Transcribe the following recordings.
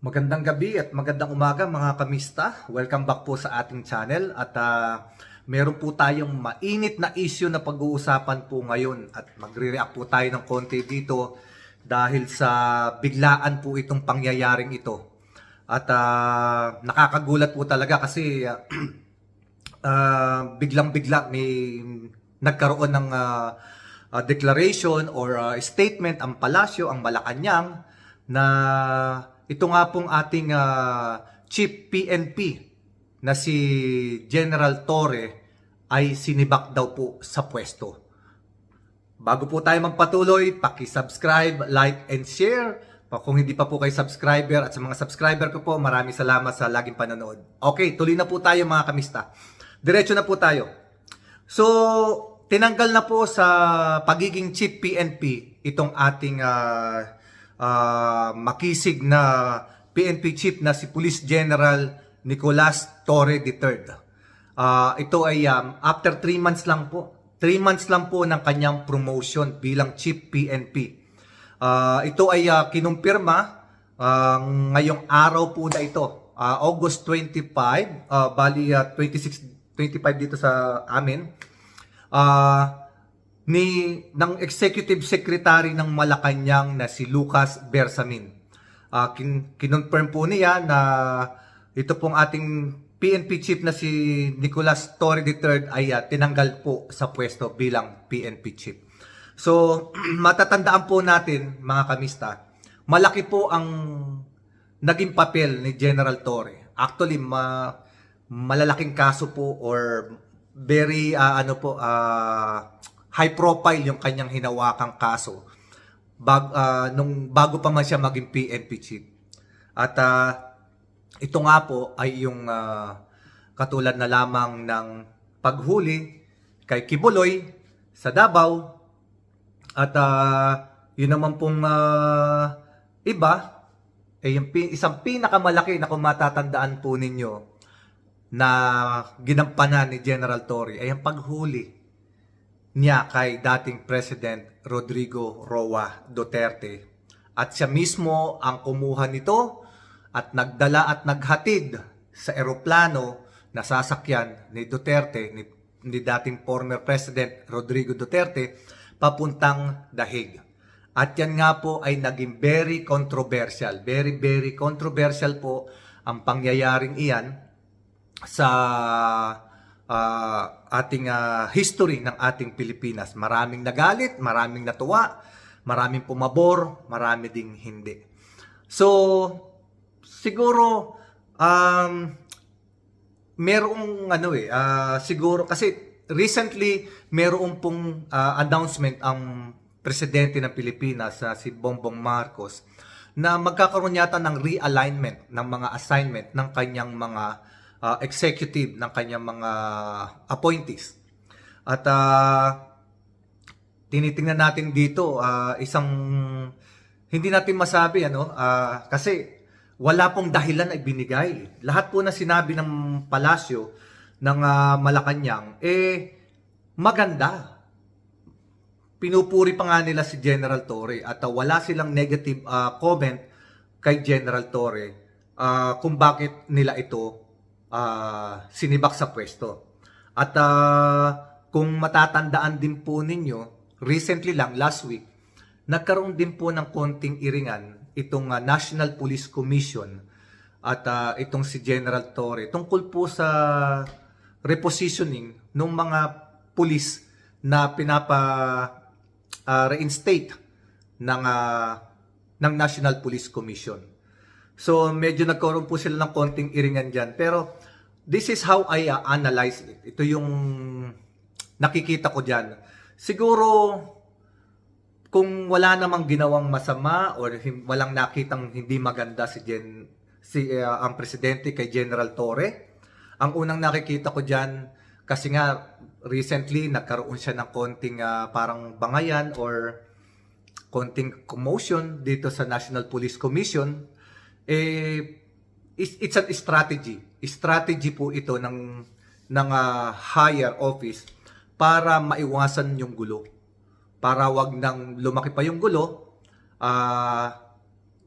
Magandang gabi at magandang umaga mga kamista. Welcome back po sa ating channel at meron po tayong mainit na issue na pag-uusapan po ngayon at magre-react po tayo ng konti dito dahil sa biglaan po itong pangyayaring ito. At nakakagulat po talaga kasi biglang-bigla may nagkaroon ng declaration or statement ang palasyo, ang Malacanang na ito nga pong ating Chief PNP na si General Torre ay sinibak daw po sa pwesto. Bago po tayo magpatuloy, paki-subscribe, like, and share. Kung hindi pa po kayo subscriber at sa mga subscriber ko po, maraming salamat sa laging panonood. Okay, tuloy na po tayo mga kamista. Diretso na po tayo. So, tinanggal na po sa pagiging Chief PNP itong ating makisig na PNP chief na si Police General Nicolas Torre III. Ito ay after 3 months lang po. 3 months lang po ng kanyang promotion bilang Chief PNP. Ito ay kinumpirma ngayong araw po na ito. August 25, bali 26, 25 dito sa amin. Ng Executive Secretary ng Malacanang na si Lucas Bersamin. Kinonfirm po niya na ito pong ating PNP chief na si Nicolas Torre III ay tinanggal po sa pwesto bilang PNP chief. So, matatandaan po natin mga kamista, malaki po ang naging papel ni General Torre. Actually, malalaking kaso po or very high profile yung kanyang hinawakang kaso nung bago pa man siya maging PNP chief. At ito nga po ay yung katulad na lamang ng paghuli kay Kibuloy sa Davao. At yun naman pong iba ay yung isang pinakamalaki na kung matatandaan po ninyo na ginampanan ni General Torre ay ang paghuli niya kay dating President Rodrigo Roa Duterte. At siya mismo ang kumuha nito at nagdala at naghatid sa eroplano na sasakyan ni Duterte, ni dating former President Rodrigo Duterte, papuntang Dahig. At yan nga po ay naging very controversial. Very, very controversial po ang pangyayaring iyan sa ating history ng ating Pilipinas. Maraming nagalit, maraming natuwa, maraming pumabor, marami ding hindi. So, siguro merong siguro kasi recently merong pong announcement ang presidente ng Pilipinas si Bongbong Marcos na magkakaroon yata ng realignment ng mga assignment ng kanyang mga executive, ng kanyang mga appointees. At tinitingnan natin dito isang hindi natin masabi kasi wala pong dahilan na ibinigay. Lahat po na sinabi ng palasyo ng Malacanang maganda. Pinupuri pa nga nila si General Torre at wala silang negative comment kay General Torre kung bakit nila ito sinibak sa pwesto. At kung matatandaan din po ninyo, recently lang, last week, nagkaroon din po ng konting iringan itong National Police Commission at itong si General Torre tungkol po sa repositioning ng mga pulis na reinstate ng National Police Commission. So, medyo nagkaroon po sila ng konting iringan dyan. Pero, this is how I analyze it. Ito yung nakikita ko dyan. Siguro, kung wala namang ginawang masama or walang nakitang hindi maganda ang presidente kay General Torre, ang unang nakikita ko dyan, kasi nga, recently, nagkaroon siya ng konting parang bangayan or konting commotion dito sa National Police Commission. It's a strategy. Strategy po ito ng higher office para maiwasan yung gulo. Para wag nang lumaki pa yung gulo,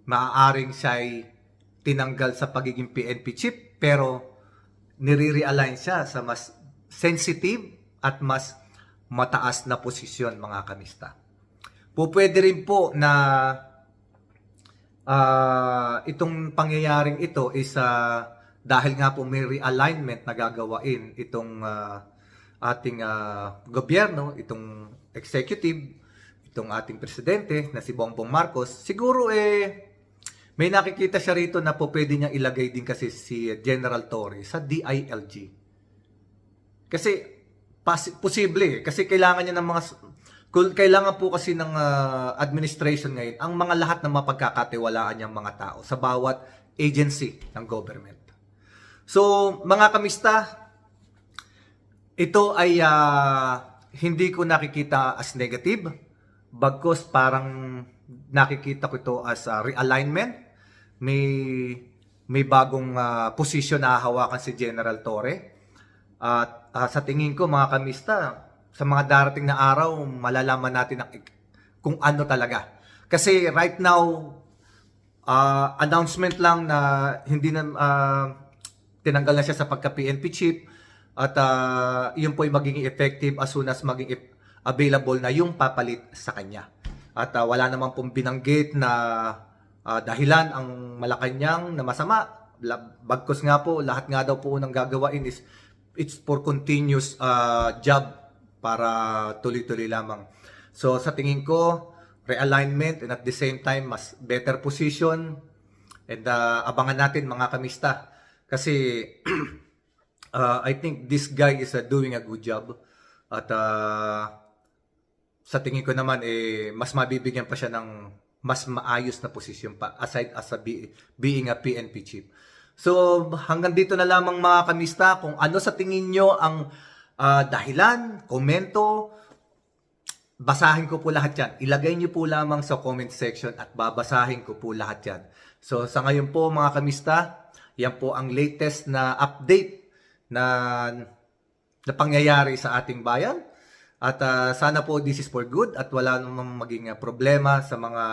maaaring siya'y tinanggal sa pagiging PNP chief, pero nire-realign siya sa mas sensitive at mas mataas na posisyon, mga kamista. Pwede rin po na itong pangyayaring ito is dahil nga po may realignment na gagawain itong ating gobyerno, itong executive, itong ating presidente na si Bongbong Marcos, siguro may nakikita siya rito na po pwede niyang ilagay din kasi si General Torre sa DILG. Kasi posible kasi kailangan niya ng kailangan po kasi ng administration ngayon ang mga lahat ng mapagkakatiwalaan niyang mga tao sa bawat agency ng government. So, mga kamista, ito ay hindi ko nakikita as negative, bagkus parang nakikita ko ito as realignment. May bagong posisyon na hahawakan si General Torre. At sa tingin ko, mga kamista, sa mga darating na araw, malalaman natin kung ano talaga. Kasi right now, announcement lang na hindi na tinanggal na siya sa pagka-PNP chief at yun po ay magiging effective as soon as maging available na yung papalit sa kanya. At wala naman pong binanggit na dahilan ang Malacanang na masama. Bagkus nga po, lahat nga daw po unang gagawain is it's for continuous job para tuloy-tuloy lamang. So sa tingin ko, realignment and at the same time, mas better position. And abangan natin, mga kamista. Kasi I think this guy is doing a good job. At sa tingin ko naman, mas mabibigyan pa siya ng mas maayos na posisyon pa aside as being a PNP chief. So hanggang dito na lamang, mga kamista. Kung ano sa tingin nyo ang dahilan, komento, basahin ko po lahat yan. Ilagay nyo po lamang sa comment section at babasahin ko po lahat yan. So sa ngayon po, mga kamista, yan po ang latest na update na pangyayari sa ating bayan. At sana po this is for good at wala namang maging problema sa mga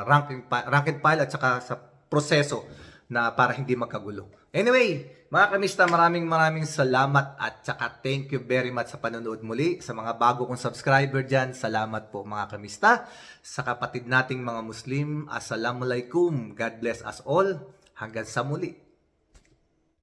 rank and file at saka sa proseso na para hindi magkagulo. Anyway, mga kamista, maraming salamat at saka thank you very much sa panonood muli. Sa mga bago kong subscriber dyan, salamat po, mga kamista. Sa kapatid nating mga Muslim, Assalamualaikum. God bless us all. Hanggang sa muli.